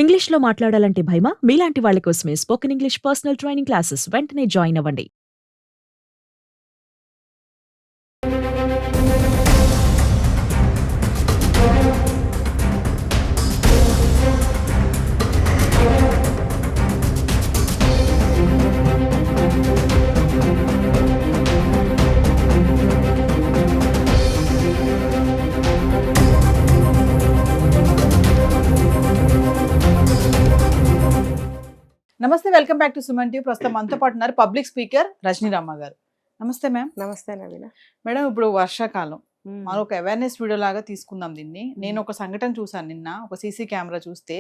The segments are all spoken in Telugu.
ఇంగ్లీష్‌లో మాట్లాడాలంటే భయమా? మీలాంటి వాళ్ళ కోసమే spoken English personal training classes వెంటనే జాయిన్ అవ్వండి. నమస్తే, welcome back to Suman TV. ప్రస్తుతం మనతో పాటు ఉన్నారు పబ్లిక్ స్పీకర్ రజనీ రామ గారు. నమస్తే మ్యామ్. నమస్తే నవీన. మేడం, ఇప్పుడు వర్షాకాలం, మనం ఒక అవేర్నెస్ వీడియో లాగా తీసుకుందాం దీన్ని. నేను ఒక సంఘటన చూసాను నిన్న, ఒక సీసీ కెమెరా చూస్తే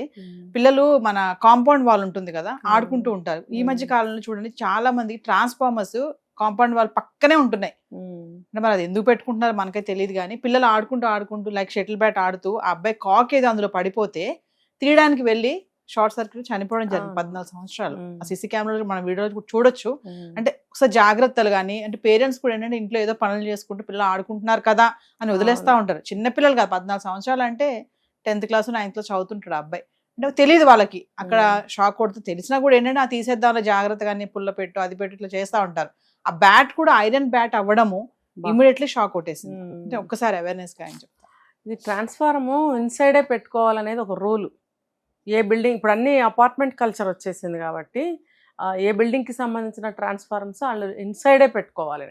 పిల్లలు మన కాంపౌండ్ వాల్ ఉంటుంది కదా, ఆడుకుంటూ ఉంటారు. ఈ మధ్య కాలంలో చూడండి, చాలా మంది ట్రాన్స్ఫార్మర్స్ కాంపౌండ్ వాల్ పక్కనే ఉంటున్నాయి. అంటే మరి అది ఎందుకు పెట్టుకుంటున్నారో మనకైతే తెలియదు, కానీ పిల్లలు ఆడుకుంటూ లైక్ షటిల్ బ్యాట్ ఆడుతూ ఆ అబ్బాయి కాక్ ఏదో అందులో పడిపోతే తీయడానికి వెళ్ళి షార్ట్ సర్క్యూట్ చనిపోవడం జరిగింది. 14 సంవత్సరాలు. ఆ సీసీ కెమెరాలో మన వీడియోలో చూడొచ్చు. అంటే ఒకసారి జాగ్రత్తలు కానీ, అంటే పేరెంట్స్ కూడా ఏంటంటే ఇంట్లో ఏదో పనులు చేసుకుంటూ పిల్లలు ఆడుకుంటున్నారు కదా అని వదిలేస్తూ ఉంటారు. చిన్న పిల్లలు కాదు, 14 సంవత్సరాలు అంటే 10th క్లాస్ 9th క్లాస్ చదువుతుంటాడు ఆ అబ్బాయి. అంటే తెలియదు వాళ్ళకి, అక్కడ షాక్ కొడుతూ తెలిసినా కూడా ఏంటంటే ఆ తీసేద్దాం జాగ్రత్తగానే పుల్ల పెట్టు అది పెట్టు ఇట్లా చేస్తూ ఉంటారు. ఆ బ్యాట్ కూడా ఐరన్ బ్యాట్ అవ్వడము ఇమీడియట్లీ షాక్ కొట్టేసింది. అంటే ఒక్కసారి అవేర్నెస్ గా చెప్తాను. ఇది ట్రాన్స్ఫార్మర్ ఇన్సైడే పెట్టుకోవాలనేది ఒక రూల్. ఏ బిల్డింగ్, ఇప్పుడు అన్ని అపార్ట్మెంట్ కల్చర్ వచ్చేసింది కాబట్టి ఏ బిల్డింగ్కి సంబంధించిన ట్రాన్స్ఫార్మర్స్ వాళ్ళు ఇన్సైడే పెట్టుకోవాలి.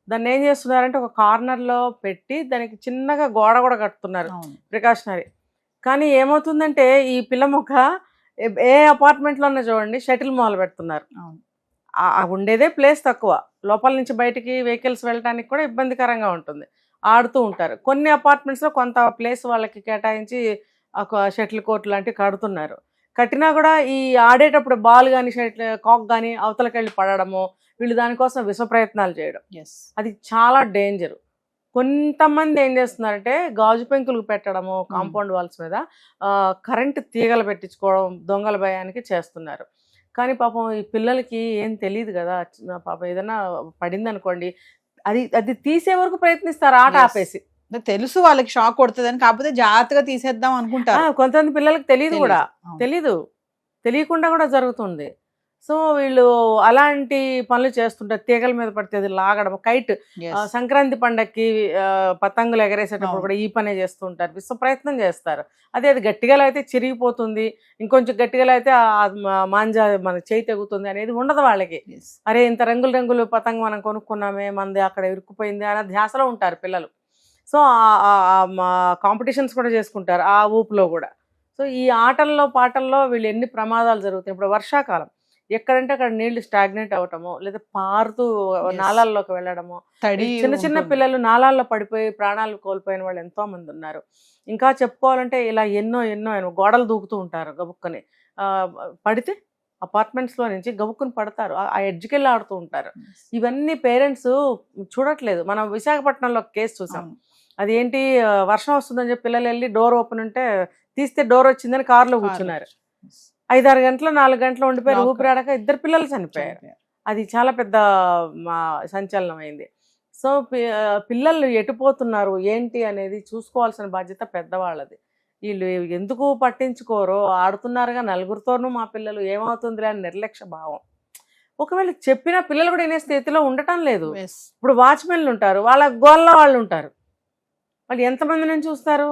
దాన్ని ఏం చేస్తున్నారంటే ఒక కార్నర్లో పెట్టి దానికి చిన్నగా గోడ కూడా కడుతున్నారు, ప్రికాషనరీ. కానీ ఏమవుతుందంటే ఈ పిల్ల మొక్క ఏ అపార్ట్మెంట్లోనే చూడండి షటిల్ మాల్ పెడుతున్నారు. ఉండేదే ప్లేస్ తక్కువ, లోపల నుంచి బయటికి వెహికల్స్ వెళ్ళడానికి కూడా ఇబ్బందికరంగా ఉంటుంది. ఆడుతూ ఉంటారు. కొన్ని అపార్ట్మెంట్స్లో కొంత ప్లేస్ వాళ్ళకి కేటాయించి ఒక షటిల్ కోర్ట్ లాంటివి కడుతున్నారు. కట్టినా కూడా ఈ ఆడేటప్పుడు బాల్ కానీ షటిల్ కాక్ కానీ అవతలకి వెళ్ళి పడడము, వీళ్ళు దానికోసం విశ్వ ప్రయత్నాలు చేయడం, అది చాలా డేంజర్. కొంతమంది ఏం చేస్తున్నారంటే గాజు పెంకులు పెట్టడము కాంపౌండ్ వాల్స్ మీద, కరెంటు తీగలు పెట్టించుకోవడం దొంగల భయానికి చేస్తున్నారు. కానీ పాపం ఈ పిల్లలకి ఏం తెలియదు కదా, పాపం ఏదైనా పడింది అనుకోండి, అది తీసే వరకు ప్రయత్నిస్తారు ఆట ఆపేసి. తెలుసు వాళ్ళకి షాక్ కొడుతుందని, కాకపోతే జాగ్రత్తగా తీసేద్దాం అనుకుంటారు. కొంతమంది పిల్లలకి తెలియదు కూడా, తెలియకుండా కూడా జరుగుతుంది. సో వీళ్ళు అలాంటి పనులు చేస్తుంటారు. తీగల మీద పడితే అది లాగడం, కైట్ సంక్రాంతి పండగకి పతంగులు ఎగరేసేటప్పుడు కూడా ఈ పనే చేస్తూ ఉంటారు, విశ్వ ప్రయత్నం చేస్తారు. అది గట్టిగా అయితే చిరిగిపోతుంది, ఇంకొంచెం గట్టిగా అయితే మాంజా మన చేయి తెగుతుంది అనేది ఉండదు వాళ్ళకి. అరే ఇంత రంగులు పతంగ మనం కొనుక్కున్నామే, మనది అక్కడ ఇరుక్కుపోయింది అనే ధ్యాసలో ఉంటారు పిల్లలు. సో కాంపిటీషన్స్ కూడా చేసుకుంటారు ఆ ఊపులో కూడా. సో ఈ ఆటల్లో పాటల్లో వీళ్ళు ఎన్ని ప్రమాదాలు జరుగుతాయి. ఇప్పుడు వర్షాకాలం, ఎక్కడంటే అక్కడ నీళ్లు స్టాగ్నేట్ అవటము, లేదా పారుతూ నాలాల్లోకి వెళ్ళడము, చిన్న పిల్లలు నాలాల్లో పడిపోయి ప్రాణాలు కోల్పోయిన వాళ్ళు ఎంతో మంది ఉన్నారు. ఇంకా చెప్పుకోవాలంటే ఇలా ఎన్నో గోడలు దూకుతూ ఉంటారు గబుక్కని, పడితే అపార్ట్మెంట్స్లో నుంచి గబుక్కుని పడతారు, ఆ ఎడ్జ్కెళ్ళి ఆడుతూ ఉంటారు. ఇవన్నీ పేరెంట్స్ చూడట్లేదు. మనం విశాఖపట్నంలో కేసు చూసాం. అదేంటి, వర్షం వస్తుందని చెప్పి పిల్లలు వెళ్ళి డోర్ ఓపెన్ ఉంటే తీస్తే డోర్ వచ్చిందని కారులో కూర్చున్నారు. 5-6 గంటలు 4 గంటలు ఉండిపోయారు, ఊపిరాడక 2 పిల్లలు చనిపోయారు. అది చాలా పెద్ద సంచలనం అయింది. సో పిల్లలు ఎటుపోతున్నారు ఏంటి అనేది చూసుకోవాల్సిన బాధ్యత పెద్దవాళ్ళది. వీళ్ళు ఎందుకు పట్టించుకోరో, ఆడుతున్నారుగా నలుగురితోనూ మా పిల్లలు ఏమవుతుందిలే అని నిర్లక్ష్య భావం. ఒకవేళ చెప్పినా పిల్లలు కూడా వినే స్థితిలో ఉండటం లేదు. ఇప్పుడు వాచ్మెన్లు ఉంటారు, వాళ్ళ గోళ్ళ వాళ్ళు ఉంటారు, వాళ్ళు ఎంతమంది నుంచి చూస్తారు.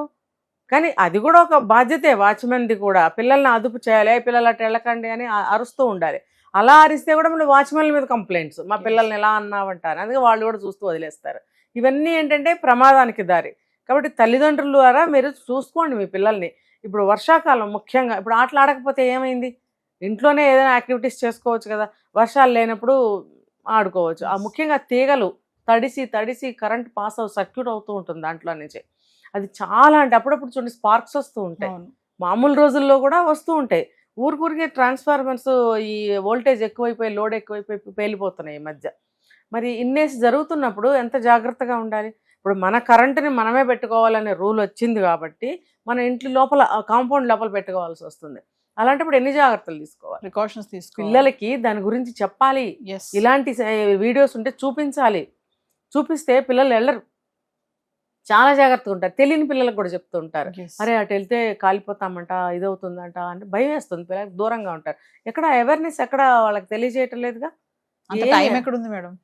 కానీ అది కూడా ఒక బాధ్యతే వాచ్మెన్ది కూడా, పిల్లల్ని అదుపు చేయాలి, పిల్లలు అటు వెళ్ళకండి అని అరుస్తూ ఉండాలి. అలా అరిస్తే కూడా మళ్ళీ వాచ్మెన్ల మీద కంప్లైంట్స్, మా పిల్లల్ని ఎలా అన్నావంటారు, అందుకే వాళ్ళు కూడా చూస్తూ వదిలేస్తారు. ఇవన్నీ ఏంటంటే ప్రమాదానికి దారి. కాబట్టి తల్లిదండ్రుల ద్వారా మీరు చూసుకోండి మీ పిల్లల్ని. ఇప్పుడు వర్షాకాలం ముఖ్యంగా, ఇప్పుడు ఆటలు ఆడకపోతే ఏమైంది, ఇంట్లోనే ఏదైనా యాక్టివిటీస్ చేసుకోవచ్చు కదా, వర్షాలు లేనప్పుడు ఆడుకోవచ్చు. ముఖ్యంగా తీగలు తడిసి కరెంట్ పాస్ సర్క్యూట్ అవుతూ ఉంటుంది దాంట్లో నుంచి. అది చాలా, అంటే అప్పుడప్పుడు చూడండి స్పార్క్స్ వస్తూ ఉంటాయి, మామూలు రోజుల్లో కూడా వస్తూ ఉంటాయి. ఊరికే ట్రాన్స్ఫార్మర్స్ ఈ వోల్టేజ్ ఎక్కువైపోయి లోడ్ ఎక్కువైపోయి పేలిపోతున్నాయి ఈ మధ్య. మరి ఇన్నేసి జరుగుతున్నప్పుడు ఎంత జాగ్రత్తగా ఉండాలి. ఇప్పుడు మన కరెంటుని మనమే పెట్టుకోవాలనే రూల్ వచ్చింది కాబట్టి మన ఇంటి లోపల కాంపౌండ్ లోపల పెట్టుకోవాల్సి వస్తుంది. అలాంటప్పుడు ఎన్ని జాగ్రత్తలు తీసుకోవాలి, ప్రికాషన్స్ తీసుకోవాలి. పిల్లలకి దాని గురించి చెప్పాలి, ఇలాంటి వీడియోస్ ఉంటే చూపించాలి. చూపిస్తే పిల్లలు వెళ్ళరు. చాలా జాగ్రత్తగా ఉంటారు. తెలియని పిల్లలకు కూడా చెప్తూ ఉంటారు. Yes. అరే అటు వెళ్తే కాలిపోతామంట, ఇదవుతుందంట అంటే భయం వేస్తుంది. పిల్లలకు దూరంగా ఉంటారు. ఎక్కడ అవేర్నెస్ ఎక్కడ వాళ్ళకి తెలియజేయటం లేదుగా. అంత ఏ- టైం ఎక్కడుంది మేడం?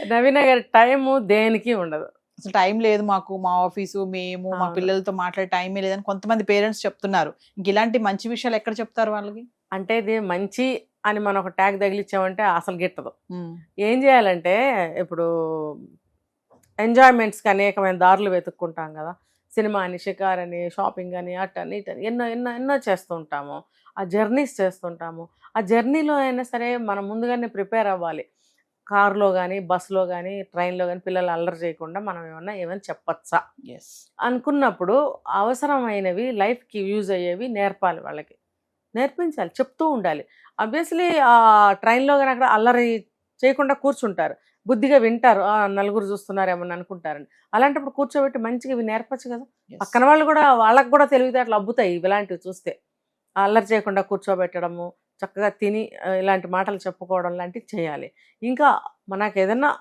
నవీన గారి టైము దేనికి ఉండదు. అసలు టైం లేదు మాకు, మా ఆఫీసు, మేము మా అవును. పిల్లలతో మాట్లాడే టైమే లేదని కొంతమంది పేరెంట్స్ చెప్తున్నారు. ఇంక ఇలాంటి మంచి విషయాలు ఎక్కడ చెప్తారు వాళ్ళకి? అంటే ఇది మంచి అని మనం ఒక ట్యాగ్ తగిలిచ్చామంటే అసలు గిట్టదు. ఏం చేయాలంటే ఇప్పుడు ఎంజాయ్మెంట్స్కి అనేకమైన దారులు వెతుక్కుంటాం కదా. సినిమా అని, షికార్ అని, షాపింగ్ అని, అటని ఇటని ఎన్నో ఎన్నో ఎన్నో చేస్తూ ఉంటాము. ఆ జర్నీస్ చేస్తుంటాము. ఆ జర్నీలో అయినా సరే మనం ముందుగానే ప్రిపేర్ అవ్వాలి. కారులో కానీ, బస్సులో కానీ, ట్రైన్లో కానీ పిల్లలు అల్లరి చేయకుండా మనం ఏమైనా చెప్పచ్చా ఎస్. అనుకున్నప్పుడు అవసరమైనవి లైఫ్కి యూజ్ అయ్యేవి నేర్పాలి. వాళ్ళకి నేర్పించాలి, చెప్తూ ఉండాలి. ఆబ్వియస్లీ ఆ ట్రైన్లో కానీ అక్కడ అల్లరి చేయకుండా కూర్చుంటారు, బుద్ధిగా వింటారు. నలుగురు చూస్తున్నారేమని అనుకుంటారని. అలాంటప్పుడు కూర్చోబెట్టి మంచిగా ఇవి నేర్పచ్చు కదా. Yes. పక్కన వాళ్ళు కూడా, వాళ్ళకు కూడా తెలివితేటలు అబ్బుతాయి ఇలాంటివి చూస్తే. అల్లరి చేయకుండా కూర్చోబెట్టడము, చక్కగా తిని ఇలాంటి మాటలు చెప్పుకోవడం లాంటివి చేయాలి. ఇంకా మనకు ఏదన్నా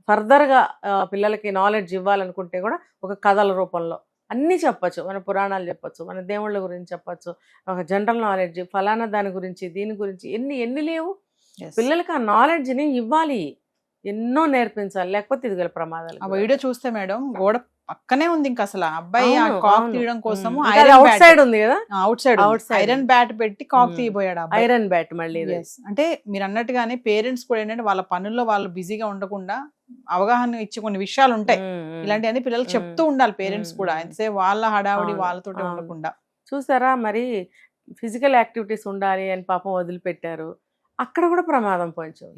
ఫర్దర్గా పిల్లలకి నాలెడ్జ్ ఇవ్వాలనుకుంటే కూడా ఒక కథల రూపంలో అన్నీ చెప్పచ్చు. మన పురాణాలు చెప్పచ్చు, మన దేవుళ్ళ గురించి చెప్పచ్చు, ఒక జనరల్ నాలెడ్జ్, ఫలానా దాని గురించి, దీని గురించి ఎన్ని లేవు. Yes. పిల్లలకి ఆ నాలెడ్జ్ని ఇవ్వాలి, ఎన్నో నేర్పించాలి. లేకపోతే ఇది గల ప్రమాదాలు. ఆ వీడియో చూస్తే మేడం గోడ పక్కనే ఉంది. ఇంకా అసలు ఆ అబ్బాయి ఆ అవును, కాక్ అవును. తీయడం కోసము అవుట్ సైడ్ ఉంది కదా, out side outside. Iron bat పెట్టి కాక్ Hmm. తీయబోయాడు ఆ అబ్బాయి. ఐరన్ బ్యాట్ మళ్ళీ ఇది. Yes. అంటే మీరు అన్నట్టుగానే పేరెంట్స్ కూడా ఏంటంటే వాళ్ళ పనుల్లో వాళ్ళు బిజీగా ఉండకుండా అవగాహన ఇచ్చే కొన్ని విషయాలు ఉంటాయి. ఇలాంటివన్నీ పిల్లలకు చెప్తూ ఉండాలి పేరెంట్స్ కూడా. ఎంతసేపు వాళ్ళ హడావుడి అవును, వాళ్ళతోటే అవును. ఉండకుండా. చూసారా మరి, ఫిజికల్ యాక్టివిటీస్ ఉండాలి అని పాపం వదిలిపెట్టారు. అక్కడ కూడా ప్రమాదం కొంచెం.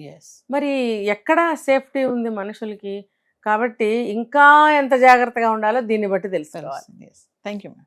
మరి ఎక్కడ సేఫ్టీ ఉంది మనుషులకి? కాబట్టి ఇంకా ఎంత జాగ్రత్తగా ఉండాలో దీన్ని బట్టి తెలుసుకోవాలి. Thank you madam.